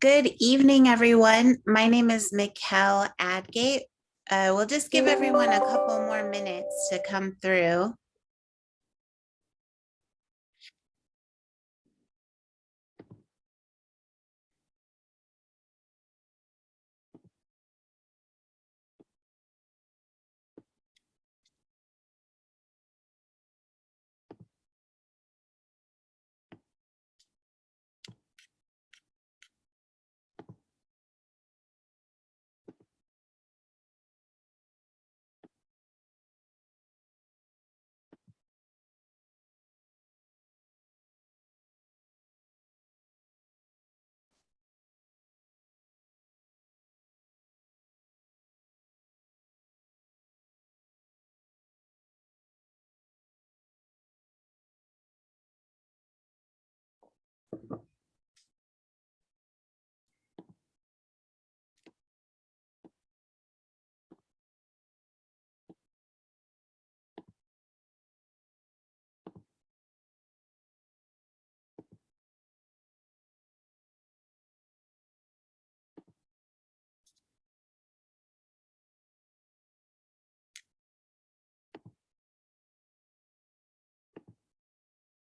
Good evening, everyone. My name is Mikkel Adgate. We'll just give everyone a couple more minutes to come through.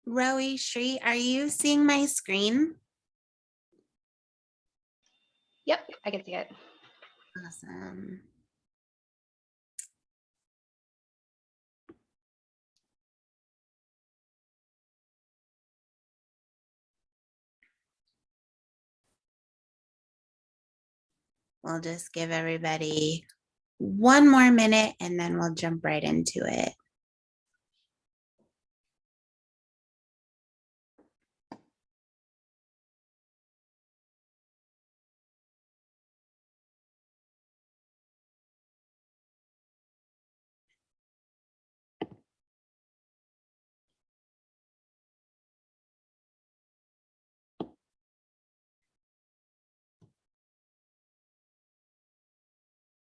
Rowie, Shri, are you seeing my screen? Yep, I can see it. Awesome. We'll just give everybody one more minute and then we'll jump right into it.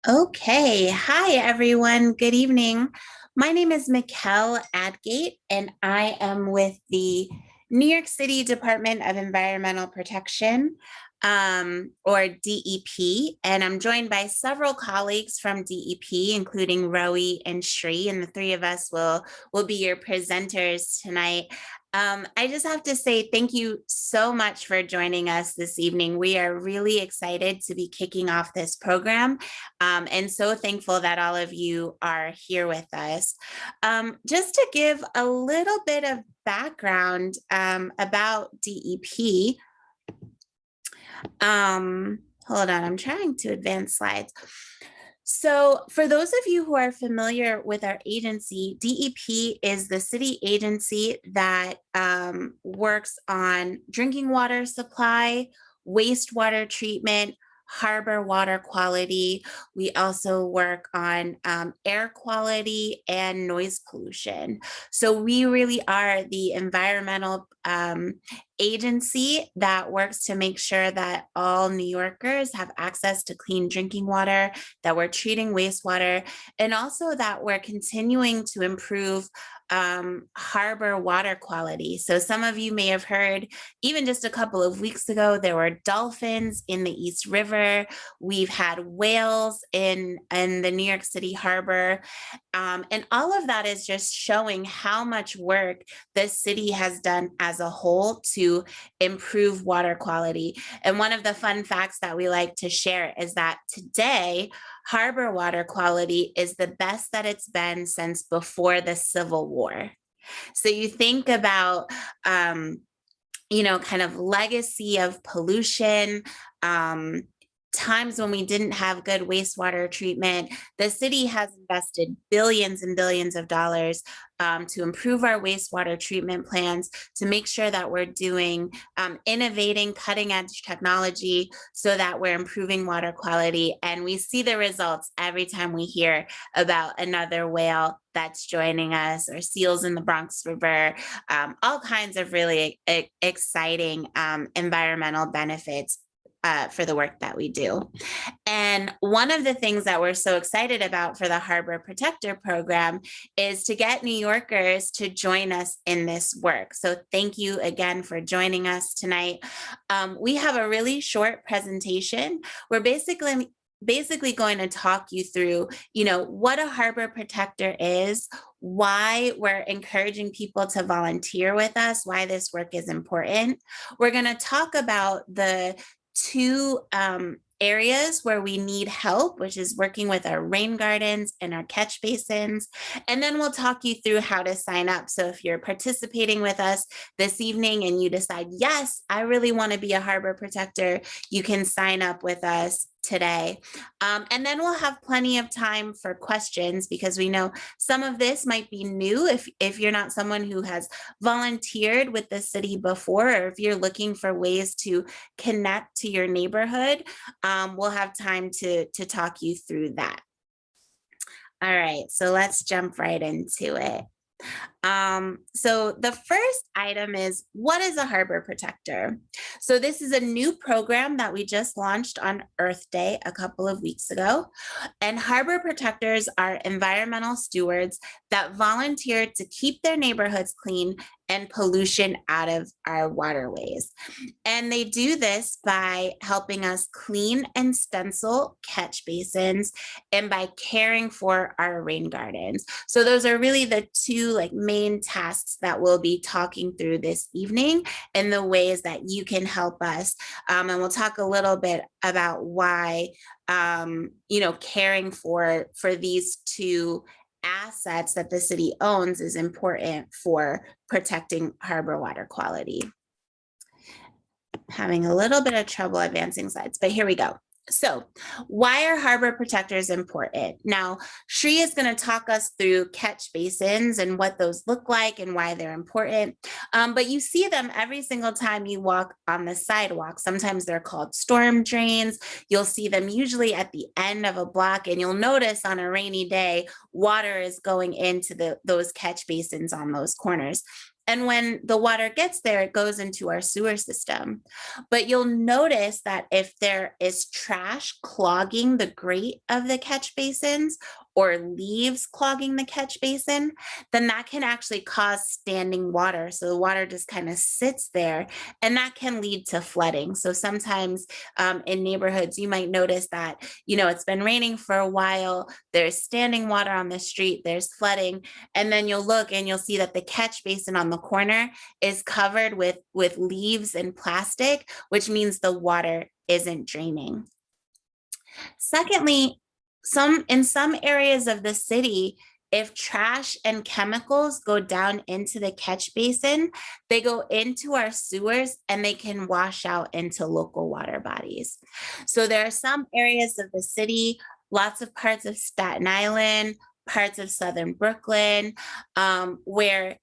Okay, hi everyone. Good evening. My name is Mikkel Adgate, and I am with the New York City Department of Environmental Protection, or DEP, and I'm joined by several colleagues from DEP, including Rowie and Shri, and the three of us will be your presenters tonight. I just have to say thank you so much for joining us this evening. We are really excited to be kicking off this program, and so thankful that all of you are here with us. Just to give a little bit of background about DEP. Hold on, I'm trying to advance slides. So for those of you who are familiar with our agency, DEP is the city agency that works on drinking water supply, wastewater treatment, harbor water quality. We also work on air quality and noise pollution. So we really are the environmental agency that works to make sure that all New Yorkers have access to clean drinking water, that we're treating wastewater, and also that we're continuing to improve harbor water quality. So some of you may have heard, even just a couple of weeks ago, there were dolphins in the East River. We've had whales in the New York City harbor. And all of that is just showing how much work the city has done as a whole to improve water quality. And one of the fun facts that we like to share is that today, harbor water quality is the best that it's been since before the Civil War. So you think about, kind of legacy of pollution, times when we didn't have good wastewater treatment. The city has invested billions and billions of dollars to improve our wastewater treatment plans, to make sure that we're doing innovating cutting edge technology so that we're improving water quality. And we see the results every time we hear about another whale that's joining us, or seals in the Bronx River, all kinds of really exciting environmental benefits for the work that we do. And one of the things that we're so excited about for the Harbor Protector program is to get New Yorkers to join us in this work. So thank you again for joining us tonight. We have a really short presentation. We're basically going to talk you through, what a harbor protector is, why we're encouraging people to volunteer with us, why this work is important. We're going to talk about the two areas where we need help, which is working with our rain gardens and our catch basins. And then we'll talk you through how to sign up. So if you're participating with us this evening and you decide, yes, I really want to be a harbor protector, you can sign up with us today. And then we'll have plenty of time for questions, because we know some of this might be new if you're not someone who has volunteered with the city before, or if you're looking for ways to connect to your neighborhood. We'll have time to talk you through that. All right, so let's jump right into it. So the first item is, what is a harbor protector? So this is a new program that we just launched on Earth Day a couple of weeks ago. And harbor protectors are environmental stewards that volunteer to keep their neighborhoods clean and pollution out of our waterways. And they do this by helping us clean and stencil catch basins and by caring for our rain gardens. So those are really the two main tasks that we'll be talking through this evening, and the ways that you can help us. And we'll talk a little bit about why, caring for these two assets that the city owns is important for protecting harbor water quality. Having a little bit of trouble advancing slides, but here we go. So why are harbor protectors important? Now, Shri is going to talk us through catch basins and what those look like and why they're important. But you see them every single time you walk on the sidewalk. Sometimes they're called storm drains. You'll see them usually at the end of a block, and you'll notice on a rainy day, water is going into those catch basins on those corners. And when the water gets there, it goes into our sewer system. But you'll notice that if there is trash clogging the grate of the catch basins, or leaves clogging the catch basin, then that can actually cause standing water. So the water just kind of sits there, and that can lead to flooding. So sometimes in neighborhoods, you might notice that, it's been raining for a while, there's standing water on the street, there's flooding, and then you'll look and you'll see that the catch basin on the corner is covered with leaves and plastic, which means the water isn't draining. Secondly, in some areas of the city, if trash and chemicals go down into the catch basin, they go into our sewers and they can wash out into local water bodies. So there are some areas of the city, lots of parts of Staten Island, parts of Southern Brooklyn, where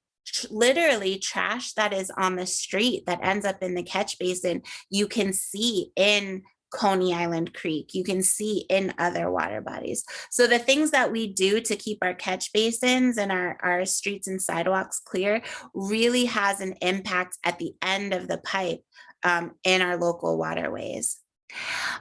literally trash that is on the street that ends up in the catch basin, you can see in Coney Island Creek, you can see in other water bodies. So the things that we do to keep our catch basins and our streets and sidewalks clear really has an impact at the end of the pipe in our local waterways.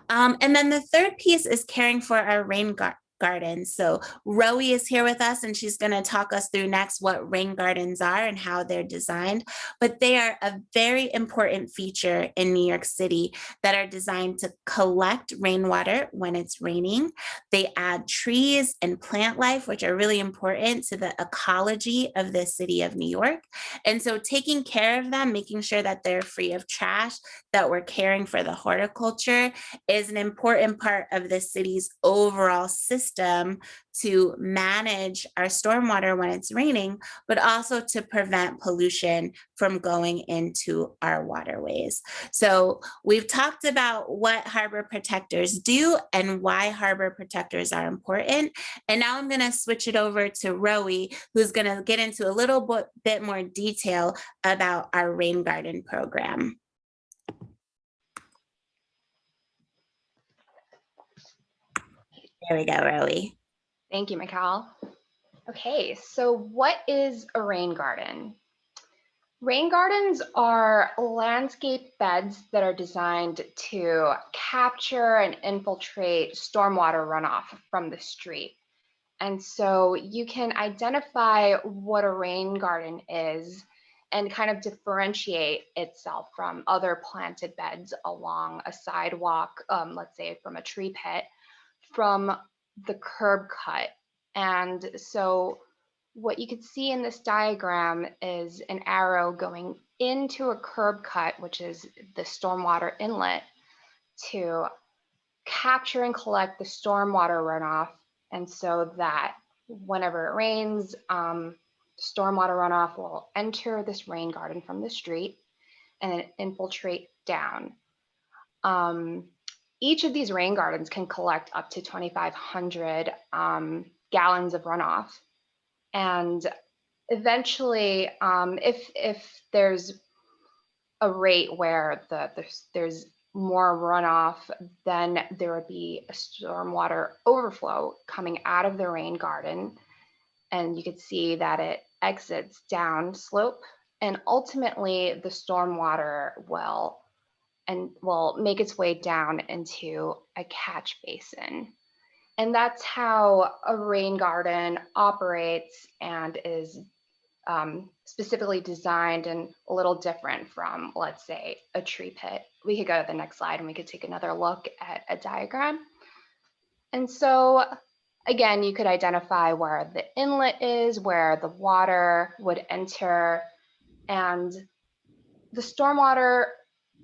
And then the third piece is caring for our rain gardens. So Roe is here with us, and she's going to talk us through next what rain gardens are and how they're designed. But they are a very important feature in New York City that are designed to collect rainwater when it's raining. They add trees and plant life, which are really important to the ecology of the city of New York. And so taking care of them, making sure that they're free of trash, that we're caring for the horticulture, is an important part of the city's overall system to manage our stormwater when it's raining, but also to prevent pollution from going into our waterways. So we've talked about what harbor protectors do and why harbor protectors are important. And now I'm going to switch it over to Roe, who's going to get into a little bit more detail about our rain garden program. There we go, Roe. Thank you, Mikal. Okay, so what is a rain garden? Rain gardens are landscape beds that are designed to capture and infiltrate stormwater runoff from the street. And so you can identify what a rain garden is and kind of differentiate itself from other planted beds along a sidewalk, let's say from a tree pit, from the curb cut. And so what you could see in this diagram is an arrow going into a curb cut, which is the stormwater inlet, to capture and collect the stormwater runoff. And so that whenever it rains, stormwater runoff will enter this rain garden from the street and then infiltrate down. Each of these rain gardens can collect up to 2,500 gallons of runoff. And eventually, if there's a rate where there's more runoff, then there would be a stormwater overflow coming out of the rain garden. And you could see that it exits down slope, and ultimately the stormwater will make its way down into a catch basin. And that's how a rain garden operates and is specifically designed and a little different from, let's say, a tree pit. We could go to the next slide and we could take another look at a diagram. And so again, you could identify where the inlet is, where the water would enter, and the stormwater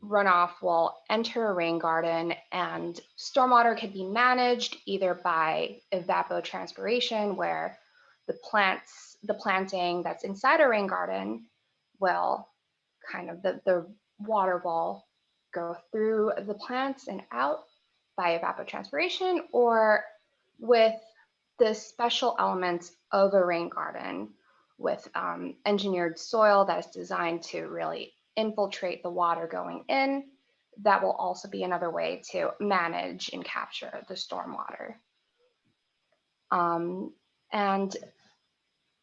runoff will enter a rain garden, and stormwater can be managed either by evapotranspiration, where the planting that's inside a rain garden will kind of, the water will go through the plants and out by evapotranspiration, or with the special elements of a rain garden with engineered soil that is designed to really infiltrate the water going in. That will also be another way to manage and capture the stormwater. And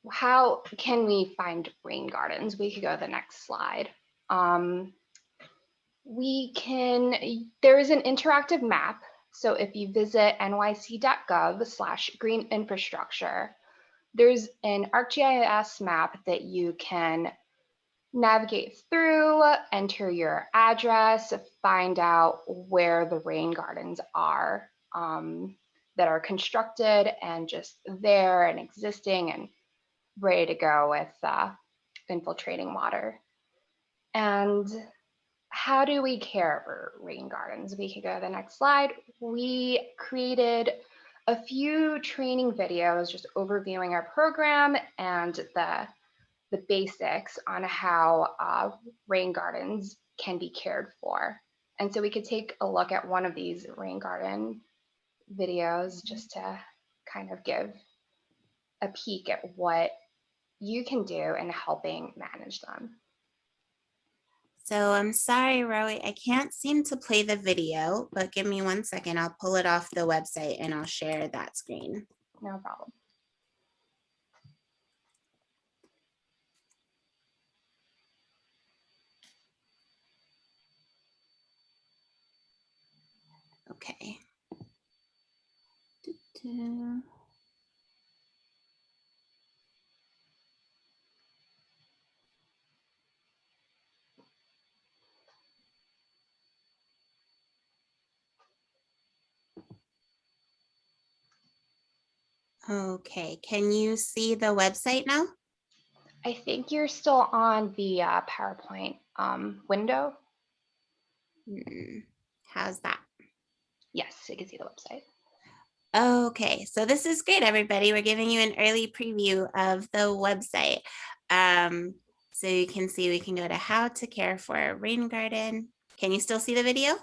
how can we find rain gardens? We could go to the next slide. There is an interactive map. So if you visit nyc.gov/green infrastructure, there's an ArcGIS map that you can navigate through, enter your address, find out where the rain gardens are that are constructed and just there and existing and ready to go with infiltrating water. And how do we care for rain gardens? We could go to the next slide. We created a few training videos just overviewing our program and the basics on how rain gardens can be cared for. And so we could take a look at one of these rain garden videos just to kind of give a peek at what you can do in helping manage them. So I'm sorry, Rowie, I can't seem to play the video, but give me 1 second. I'll pull it off the website and I'll share that screen. No problem. Okay. Doo-doo. Okay, can you see the website now? I think you're still on the PowerPoint window. How's that? Yes, I can see the website. Okay, so this is great, everybody. We're giving you an early preview of the website. So you can see we can go to how to care for a rain garden. Can you still see the video?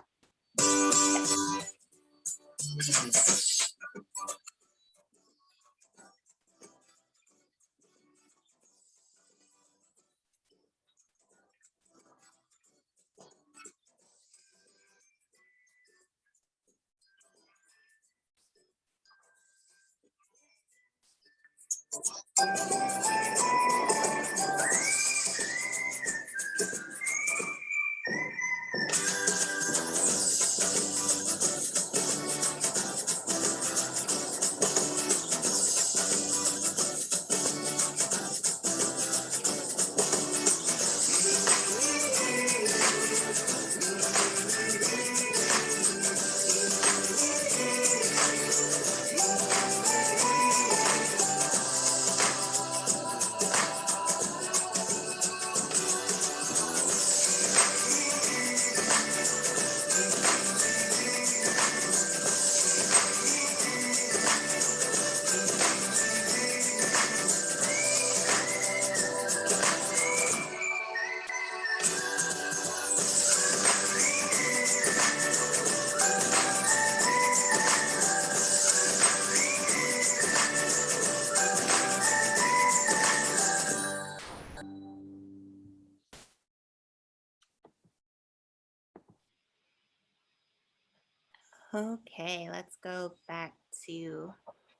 Okay, let's go back to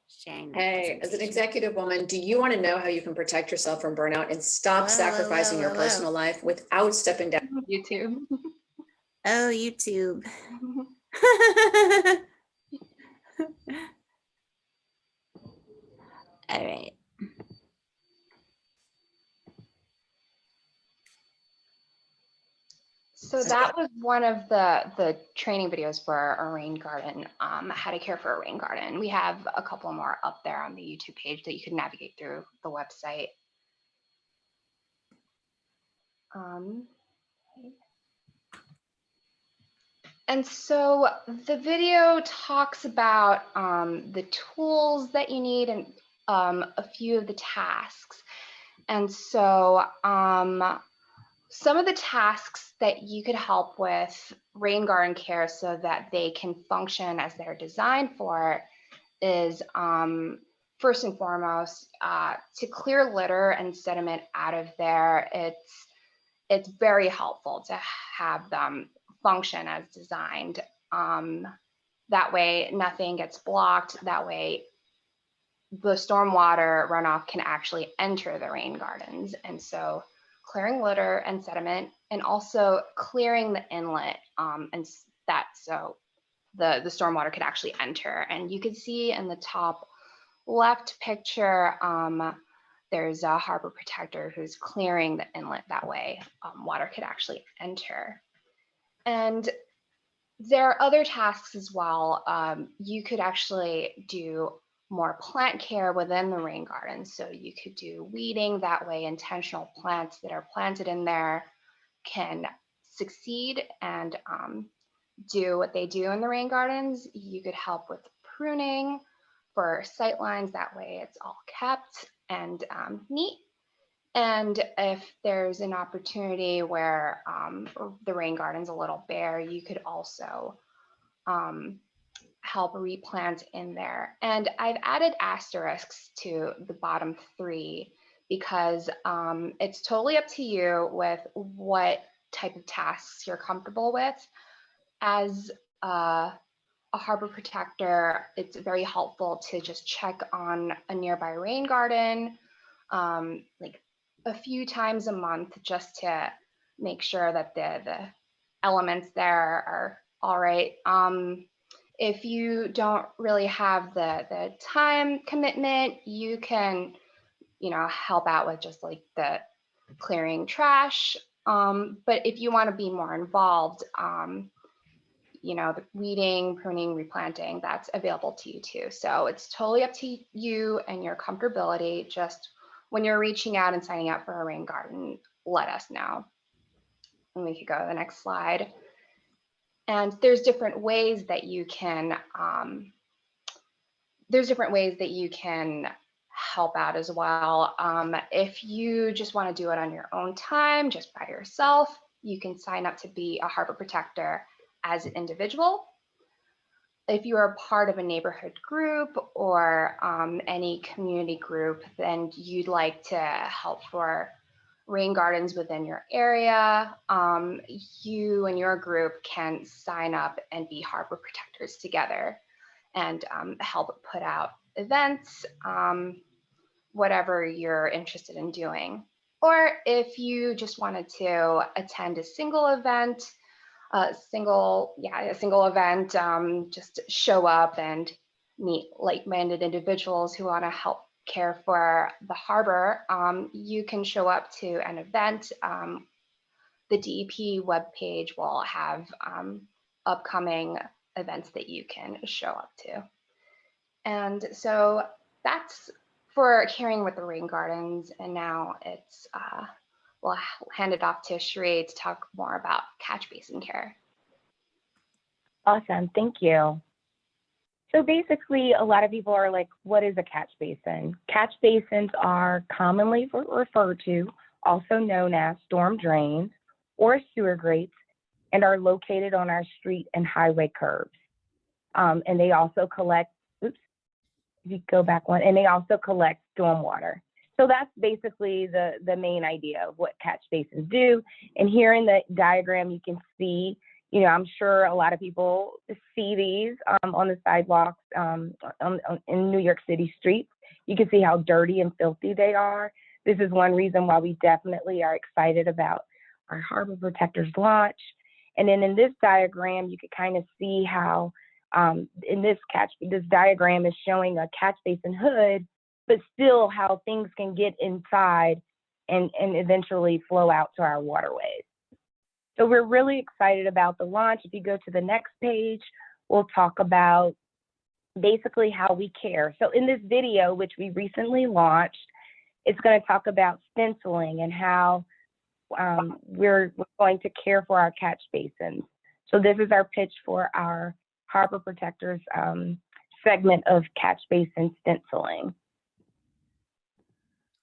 sharing the Hey, as an presentation. executive woman, do you want to know how you can protect yourself from burnout and stop Whoa, whoa, sacrificing whoa, your whoa, personal life without stepping down? YouTube. Oh, YouTube. All right. So that was one of the training videos for a rain garden, how to care for a rain garden. We have a couple more up there on the YouTube page that you can navigate through the website. And so the video talks about the tools that you need and a few of the tasks. And so some of the tasks that you could help with rain garden care so that they can function as they're designed for is first and foremost to clear litter and sediment out of there. It's very helpful to have them function as designed. That way nothing gets blocked. That way the stormwater runoff can actually enter the rain gardens. And so clearing litter and sediment, and also clearing the inlet, and that so the stormwater could actually enter. And you can see in the top left picture, there's a harbor protector who's clearing the inlet. That way water could actually enter. And there are other tasks as well. You could actually do more plant care within the rain garden. So you could do weeding. That way intentional plants that are planted in there can succeed and do what they do in the rain gardens. You could help with pruning for sight lines. That way it's all kept and neat. And if there's an opportunity where the rain garden's a little bare, you could also help replant in there. And I've added asterisks to the bottom three because it's totally up to you with what type of tasks you're comfortable with. As a harbor protector, it's very helpful to just check on a nearby rain garden, like a few times a month, just to make sure that the elements there are all right. If you don't really have the time commitment, you can, help out with just like the clearing trash. But if you want to be more involved, the weeding, pruning, replanting, that's available to you too. So it's totally up to you and your comfortability. Just when you're reaching out and signing up for a rain garden, let us know. And we could go to the next slide. And there's different ways that you can help out as well. If you just want to do it on your own time, just by yourself, you can sign up to be a harbor protector as an individual. If you are part of a neighborhood group or any community group, then you'd like to help for rain gardens within your area, you and your group can sign up and be harbor protectors together and help put out events, whatever you're interested in doing. Or if you just wanted to attend a single event, just show up and meet like-minded individuals who want to help care for the harbor, you can show up to an event. The DEP webpage will have upcoming events that you can show up to. And so that's for caring with the rain gardens. And now it's, we'll hand it off to Sheree to talk more about catch basin care. Awesome, thank you. So basically, a lot of people are like, what is a catch basin? Catch basins are commonly referred to, also known as storm drains or sewer grates, and are located on our street and highway curbs. And they also collect, if you go back one, and they also collect stormwater. So that's basically the main idea of what catch basins do. And here in the diagram, you can see, I'm sure a lot of people see these on the sidewalks in New York City streets. You can see how dirty and filthy they are. This is one reason why we definitely are excited about our Harbor Protectors launch. And then in this diagram, you can kind of see how this diagram is showing a catch basin hood, but still how things can get inside and eventually flow out to our waterways. So we're really excited about the launch. If you go to the next page, we'll talk about basically how we care. So in this video, which we recently launched, it's going to talk about stenciling and how we're going to care for our catch basins. So this is our pitch for our Harbor Protectors segment of catch basin stenciling.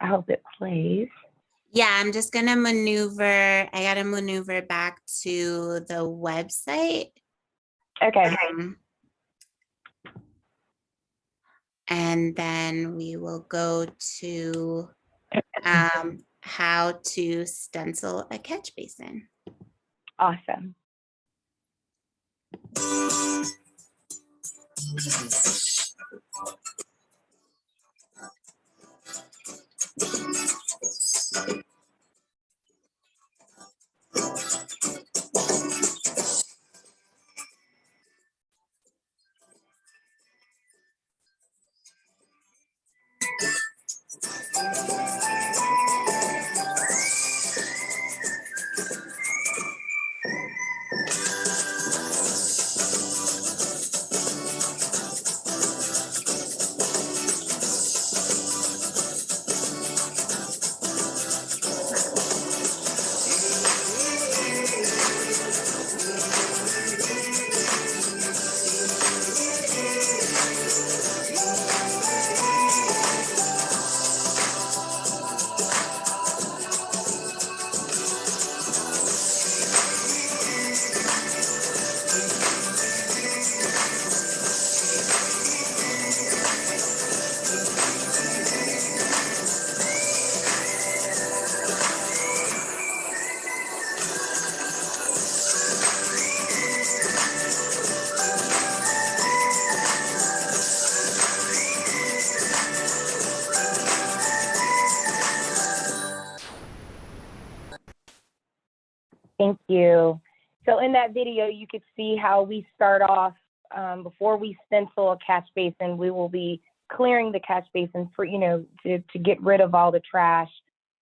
I hope it plays. Yeah, I'm just gonna I gotta maneuver back to the website. Okay. And then we will go to how to stencil a catch basin. Awesome. Thank you. So in that video, you could see how we start off before we stencil a catch basin. We will be clearing the catch basin for, to get rid of all the trash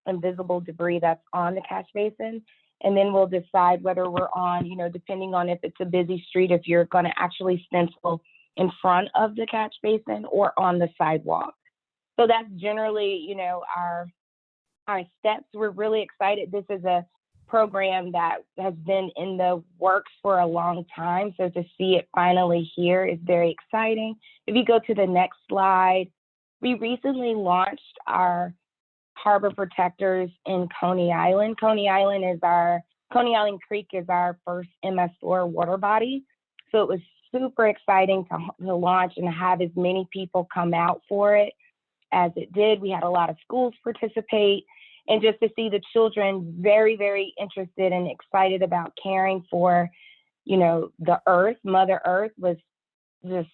and visible debris that's on the catch basin. And then we'll decide whether we're on, depending on if it's a busy street, if you're going to actually stencil in front of the catch basin or on the sidewalk. So that's generally, our steps. We're really excited. This is a program that has been in the works for a long time. So to see it finally here is very exciting. If you go to the next slide, we recently launched our Harbor Protectors in Coney Island. Coney Island Creek is our first MS4 water body. So it was super exciting to launch and have as many people come out for it as it did. We had a lot of schools participate. And just to see the children very, very interested and excited about caring for, the earth, Mother Earth, was just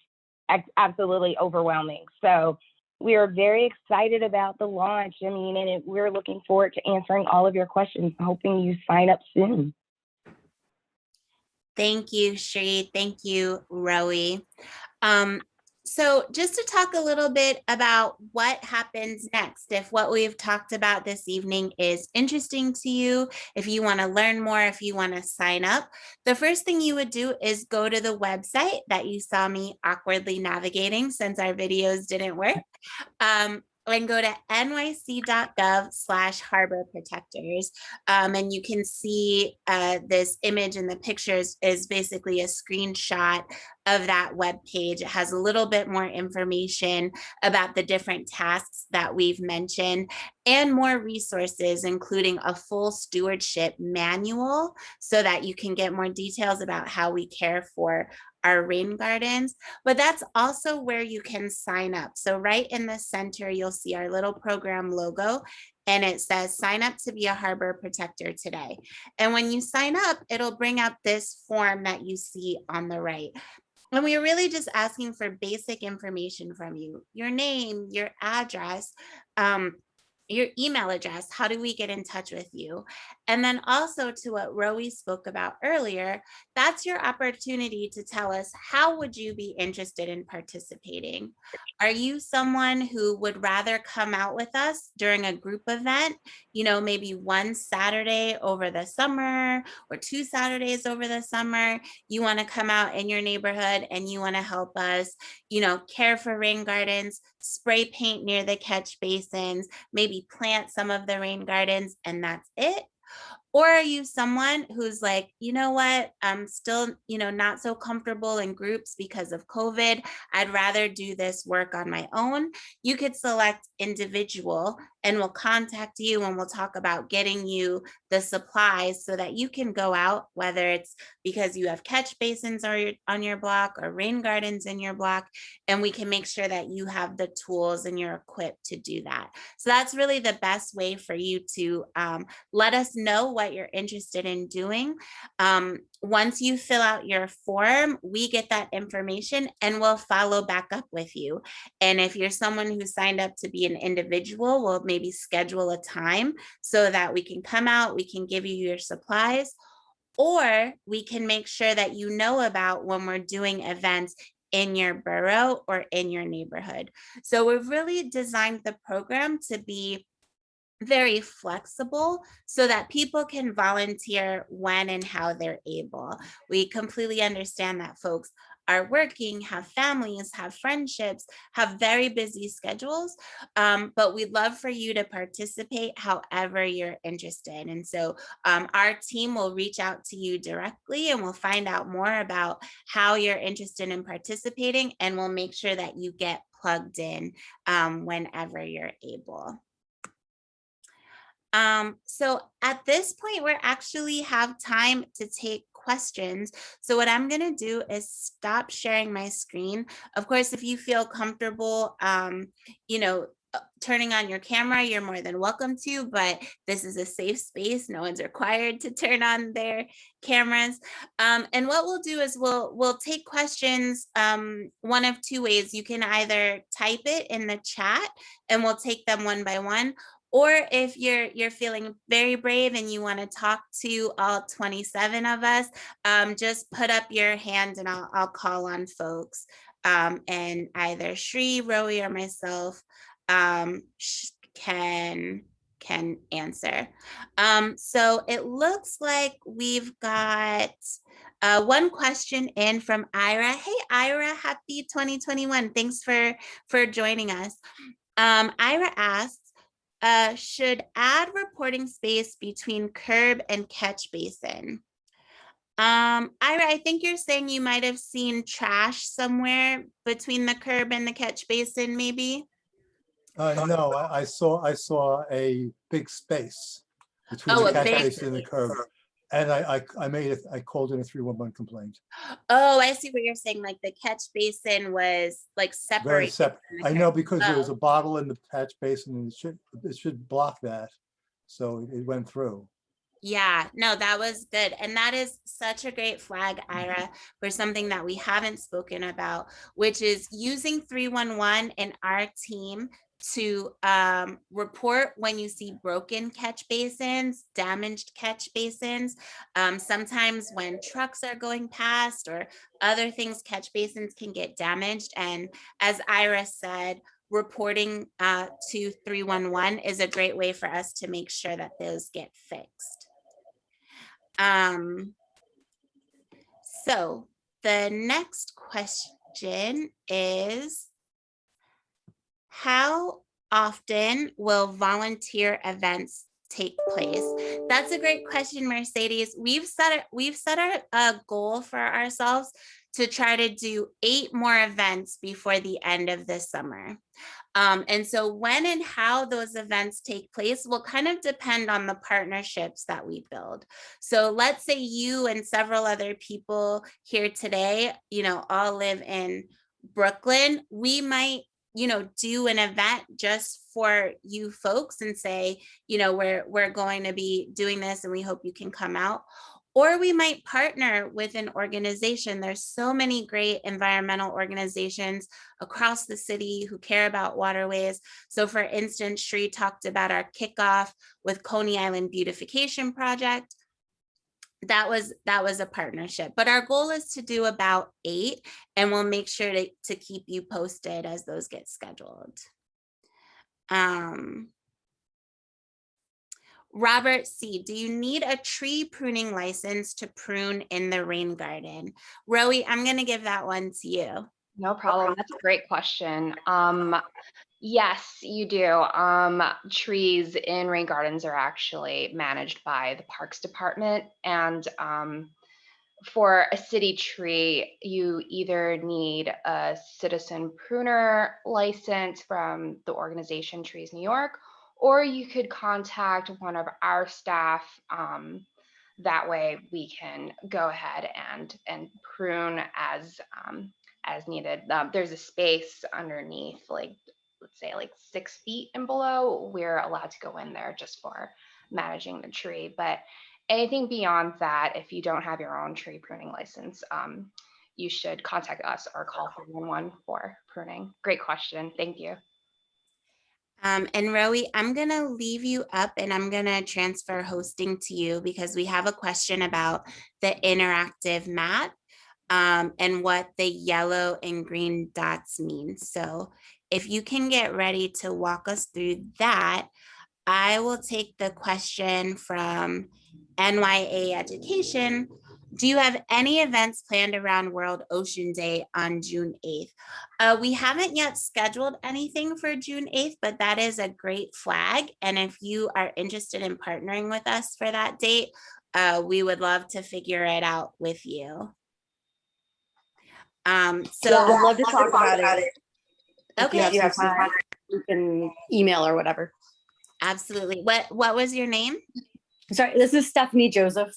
absolutely overwhelming. So we are very excited about the launch. We're looking forward to answering all of your questions, hoping you sign up soon. Thank you, Sheree. Thank you, Rowie. So just to talk a little bit about what happens next, if what we've talked about this evening is interesting to you, if you want to learn more, if you want to sign up, the first thing you would do is go to the website that you saw me awkwardly navigating since our videos didn't work. And go to nyc.gov/harbor protectors. And you can see this image in the pictures is basically a screenshot of that web page. It has a little bit more information about the different tasks that we've mentioned and more resources, including a full stewardship manual so that you can get more details about how we care for our rain gardens, but that's also where you can sign up. So right in the center, you'll see our little program logo, and it says sign up to be a harbor protector today. And when you sign up, it'll bring up this form that you see on the right. And we are really just asking for basic information from you, your name, your address, your email address. How do we get in touch with you? And then also to what Rowie spoke about earlier, that's your opportunity to tell us, how would you be interested in participating? Are you someone who would rather come out with us during a group event, maybe one Saturday over the summer or 2 Saturdays over the summer? You want to come out in your neighborhood and you want to help us, care for rain gardens, spray paint near the catch basins, maybe plant some of the rain gardens, and that's it? Or are you someone who's like, you know what, I'm still, not so comfortable in groups because of COVID. I'd rather do this work on my own. You could select individual, and we'll contact you and we'll talk about getting you the supplies so that you can go out, whether it's because you have catch basins on your block or rain gardens in your block, and we can make sure that you have the tools and you're equipped to do that. So that's really the best way for you to let us know what you're interested in doing. Once you fill out your form, we get that information and we'll follow back up with you. And if you're someone who signed up to be an individual, we'll maybe schedule a time so that we can come out, we can give you your supplies, or we can make sure that you know about when we're doing events in your borough or in your neighborhood. So we've really designed the program to be very flexible so that people can volunteer when and how they're able. We completely understand that folks are working, have families, have friendships, have very busy schedules, but we'd love for you to participate however you're interested. And so our team will reach out to you directly and we'll find out more about how you're interested in participating, and we'll make sure that you get plugged in whenever you're able. So at this point, we actually have time to take questions. So what I'm gonna do is stop sharing my screen. Of course, if you feel comfortable, turning on your camera, you're more than welcome to, but this is a safe space. No one's required to turn on their cameras. And what we'll do is we'll take questions one of two ways. You can either type it in the chat and we'll take them one by one, or if you're feeling very brave and you want to talk to all 27 of us, just put up your hand and I'll call on folks. And either Shri, Rowie, or myself can answer. So it looks like we've got one question in from Ira. Hey, Ira, happy 2021. Thanks for joining us. Ira asks, should add reporting space between curb and catch basin? Ira, I think you're saying you might have seen trash somewhere between the curb and the catch basin, maybe? No, I saw a big space between Oh, the a catch big basin and the curb. And I called in a 311 complaint. Oh, I see what you're saying. Like the catch basin was like Very separated. separate. from the I know curb. because there was Oh. a bottle in the catch basin and it should block that. So it went through. Yeah, no, that was good. And that is such a great flag, Ira, for something that we haven't spoken about, which is using 311 in our team to report when you see broken catch basins, damaged catch basins. Sometimes when trucks are going past or other things, catch basins can get damaged. And as Ira said, reporting to 311 is a great way for us to make sure that those get fixed. So the next question is, how often will volunteer events take place? That's a great question, Mercedes. We've set a goal for ourselves to try to do 8 more events before the end of this summer. And so when and how those events take place will kind of depend on the partnerships that we build. So let's say you and several other people here today, all live in Brooklyn. We might, do an event just for you folks and say, we're going to be doing this and we hope you can come out. Or we might partner with an organization. There's so many great environmental organizations across the city who care about waterways. So for instance, Shri talked about our kickoff with Coney Island Beautification Project. That was a partnership, but our goal is to do about 8, and we'll make sure to keep you posted as those get scheduled. Robert C., do you need a tree pruning license to prune in the rain garden? Rowie, I'm going to give that one to you. No problem. That's a great question. Yes, you do. Trees in rain gardens are actually managed by the Parks Department. And for a city tree, you either need a citizen pruner license from the organization Trees New York, or you could contact one of our staff. That way we can go ahead and prune as needed. There's a space underneath, like, let's say like 6 feet and below. We're allowed to go in there just for managing the tree. But anything beyond that, if you don't have your own tree pruning license, you should contact us or call 311 for pruning. Great question. Thank you. And Rowie, I'm going to leave you up and I'm going to transfer hosting to you because we have a question about the interactive map and what the yellow and green dots mean. So if you can get ready to walk us through that, I will take the question from NYA Education. Do you have any events planned around World Ocean Day on June 8th? We haven't yet scheduled anything for June 8th, but that is a great flag. And if you are interested in partnering with us for that date, we would love to figure it out with you. I'd love to talk about it. Okay. If you have time, you can email or whatever. Absolutely. What was your name? Sorry, this is Stephanie Joseph.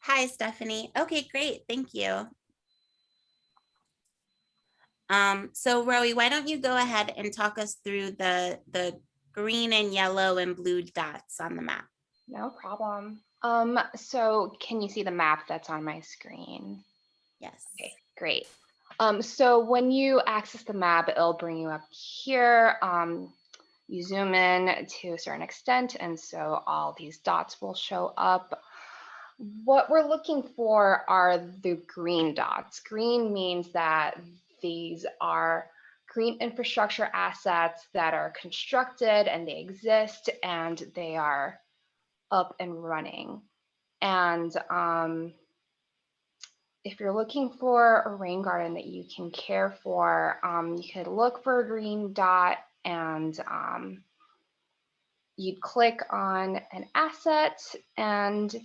Hi, Stephanie. Okay, great. Thank you. So Rowie, why don't you go ahead and talk us through the green and yellow and blue dots on the map? No problem. So can you see the map that's on my screen? Yes. Okay, great. So when you access the map, it'll bring you up here. You zoom in to a certain extent, and so all these dots will show up. What we're looking for are the green dots. Green means that these are green infrastructure assets that are constructed and they exist and they are up and running. And if you're looking for a rain garden that you can care for, you could look for a green dot and you'd click on an asset and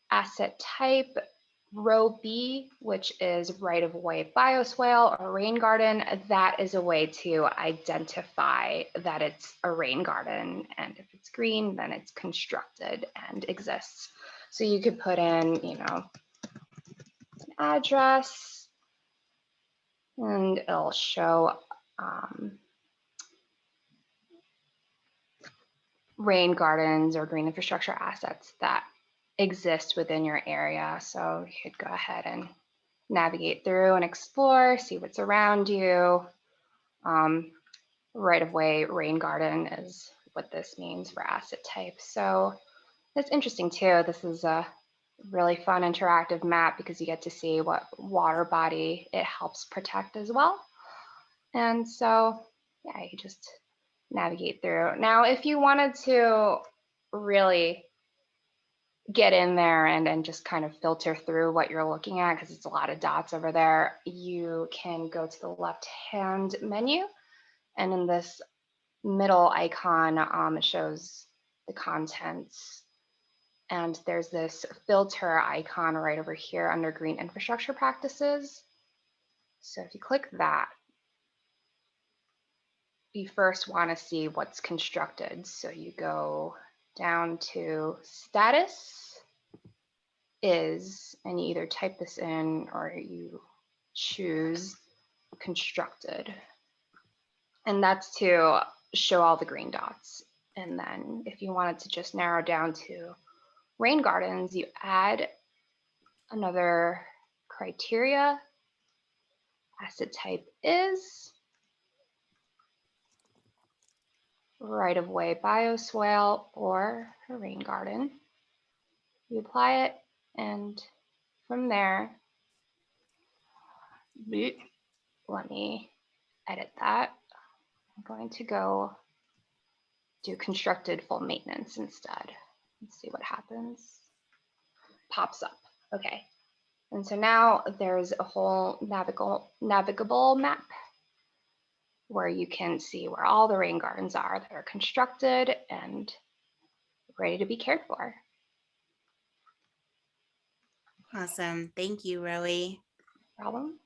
asset type, row B, which is right-of-way bioswale or rain garden. That is a way to identify that it's a rain garden. And if it's green, then it's constructed and exists. So you could put in, an address and it'll show rain gardens or green infrastructure assets that exist within your area. So you could go ahead and navigate through and explore, see what's around you. Right of way rain garden is what this means for asset type. So that's interesting too. This is a really fun interactive map because you get to see what water body it helps protect as well. And so, yeah, you just navigate through. Now, if you wanted to really get in there and just kind of filter through what you're looking at, because it's a lot of dots over there, you can go to the left-hand menu. And in this middle icon, it shows the contents. And there's this filter icon right over here under green infrastructure practices. So if you click that, you first want to see what's constructed. So you go down to status is, and you either type this in or you choose constructed. And that's to show all the green dots. And then if you wanted to just narrow down to rain gardens, you add another criteria. Asset type is right-of-way bioswale or a rain garden. You apply it, and from there, let me edit that. I'm going to go do constructed full maintenance instead. Let's see what happens. Pops up. Okay. And so now there's a whole navigable map where you can see where all the rain gardens are that are constructed and ready to be cared for. Awesome. Thank you, Rowie. Problem?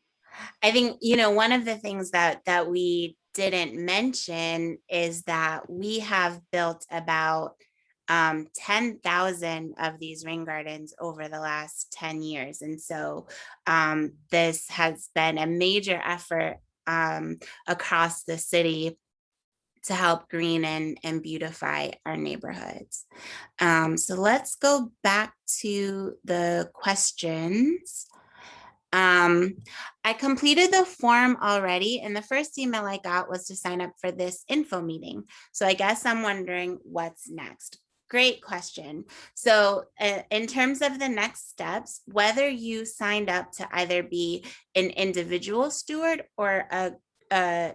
I think, one of the things that we didn't mention is that we have built about 10,000 of these rain gardens over the last 10 years. And so this has been a major effort across the city to help green and beautify our neighborhoods. So let's go back to the questions. I completed the form already, and the first email I got was to sign up for this info meeting. So I guess I'm wondering what's next. Great question. So in terms of the next steps, whether you signed up to either be an individual steward or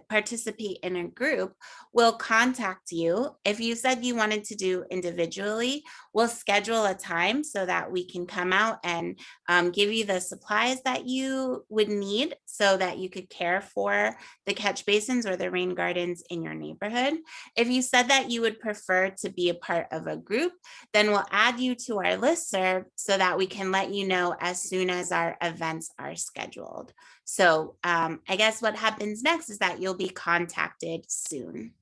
participate in a group, we'll contact you. If you said you wanted to do individually, we'll schedule a time so that we can come out and give you the supplies that you would need so that you could care for the catch basins or the rain gardens in your neighborhood. If you said that you would prefer to be a part of a group, then we'll add you to our listserv so that we can let you know as soon as our events are scheduled. So I guess what happens next is that you'll be contacted soon.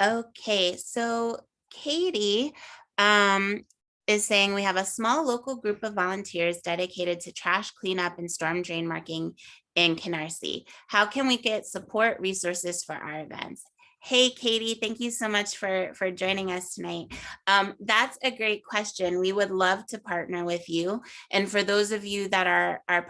Okay, so Katie is saying we have a small local group of volunteers dedicated to trash cleanup and storm drain marking in Canarsie. How can we get support resources for our events? Hey, Katie, thank you so much for joining us tonight. That's a great question. We would love to partner with you. And for those of you that are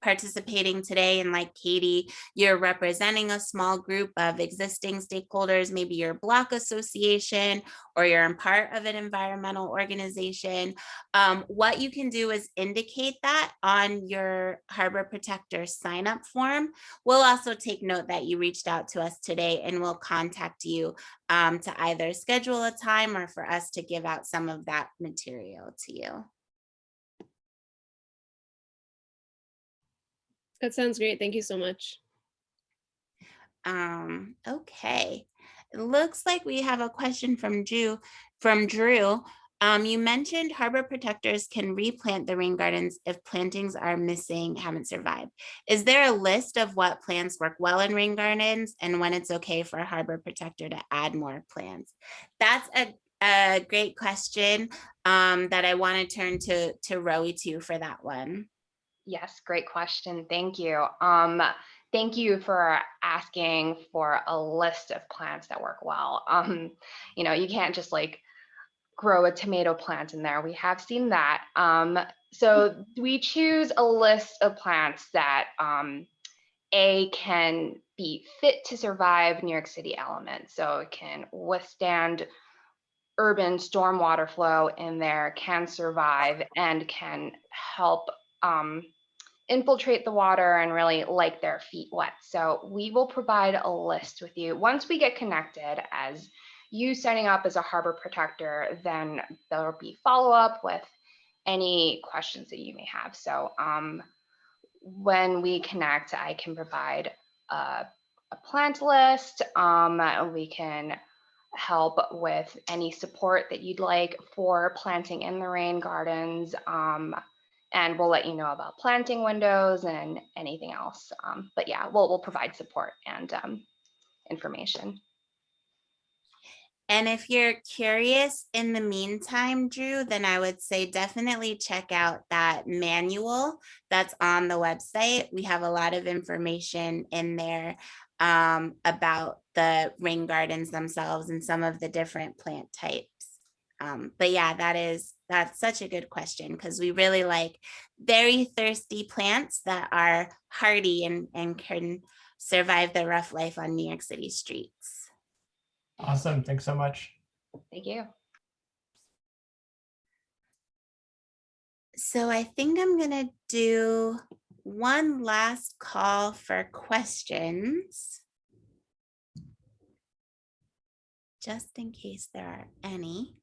participating today, and like Katie, you're representing a small group of existing stakeholders, maybe your block association, or you're in part of an environmental organization, what you can do is indicate that on your Harbor Protector sign-up form. We'll also take note that you reached out to us today, and we'll contact you to either schedule a time or for us to give out some of that material to you. That sounds great. Thank you so much. Okay, it looks like we have a question from Drew. You mentioned harbor protectors can replant the rain gardens if plantings are missing, haven't survived. Is there a list of what plants work well in rain gardens and when it's okay for a harbor protector to add more plants? That's a great question that I want to turn to Rowie for that one. Yes, great question. Thank you. Thank you for asking for a list of plants that work well. You can't just like grow a tomato plant in there. We have seen that. So we choose a list of plants that can be fit to survive New York City elements. So it can withstand urban stormwater flow in there, can survive, and can help infiltrate the water and really like their feet wet. So we will provide a list with you. Once we get connected as you signing up as a harbor protector, then there will be follow-up with any questions that you may have. So when we connect, I can provide a plant list. We can help with any support that you'd like for planting in the rain gardens. And we'll let you know about planting windows and anything else. But yeah, we'll provide support and information. And if you're curious in the meantime, Drew, then I would say definitely check out that manual that's on the website. We have a lot of information in there about the rain gardens themselves and some of the different plant types. But yeah, that's such a good question because we really like very thirsty plants that are hardy and can survive the rough life on New York City streets. Awesome. Thanks so much. Thank you. So I think I'm gonna do one last call for questions. Just in case there are any.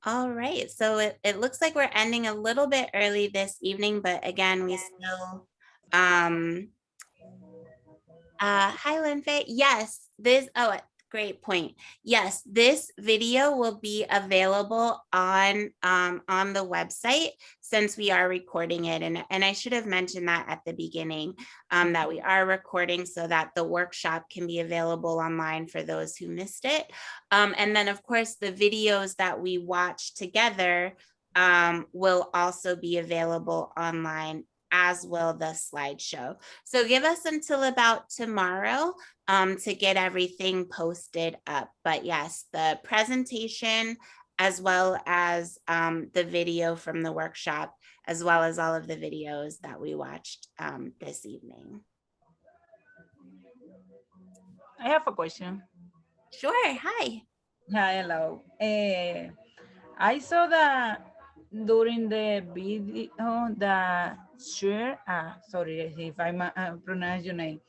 All right, so it looks like we're ending a little bit early this evening, but again, we still, hi, Linfei. Yes, great point. Yes, this video will be available on the website since we are recording it. And I should have mentioned that at the beginning, that we are recording so that the workshop can be available online for those who missed it. And then of course, the videos that we watch together will also be available online, as will the slideshow. So give us until about tomorrow to get everything posted up. But yes, the presentation, as well as the video from the workshop, as well as all of the videos that we watched this evening. I have a question. Sure, hi. Hi, hello. I saw that during the video that sorry if I pronounce your name.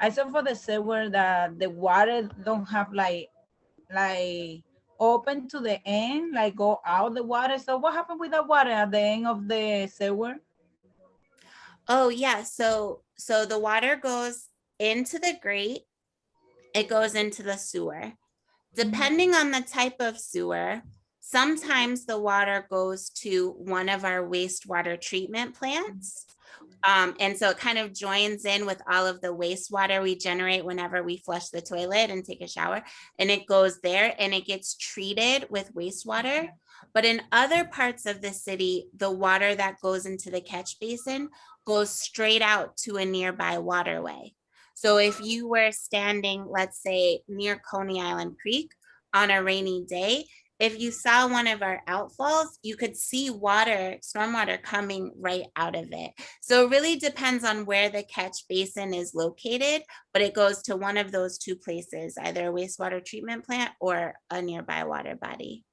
I saw for the sewer that the water don't have like open to the end, like go out the water. So what happened with the water at the end of the sewer? Oh yeah, so the water goes into the grate, it goes into the sewer. Depending on the type of sewer, sometimes the water goes to one of our wastewater treatment plants. And so it kind of joins in with all of the wastewater we generate whenever we flush the toilet and take a shower, and it goes there and it gets treated with wastewater. But in other parts of the city, the water that goes into the catch basin goes straight out to a nearby waterway. So if you were standing, let's say, near Coney Island Creek on a rainy day, if you saw one of our outfalls, you could see water, stormwater coming right out of it. So it really depends on where the catch basin is located, but it goes to one of those two places, either a wastewater treatment plant or a nearby water body.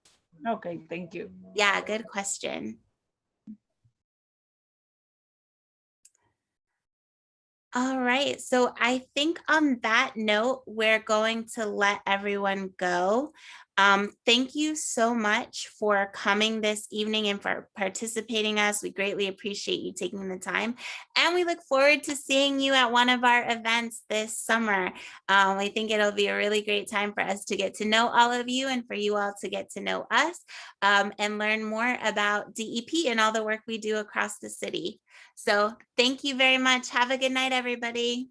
Okay, thank you. Yeah, good question. All right, so I think on that note, we're going to let everyone go. Thank you so much for coming this evening and for participating us. We greatly appreciate you taking the time, and we look forward to seeing you at one of our events this summer. I think it'll be a really great time for us to get to know all of you and for you all to get to know us and learn more about DEP and all the work we do across the city. So thank you very much. Have a good night, everybody.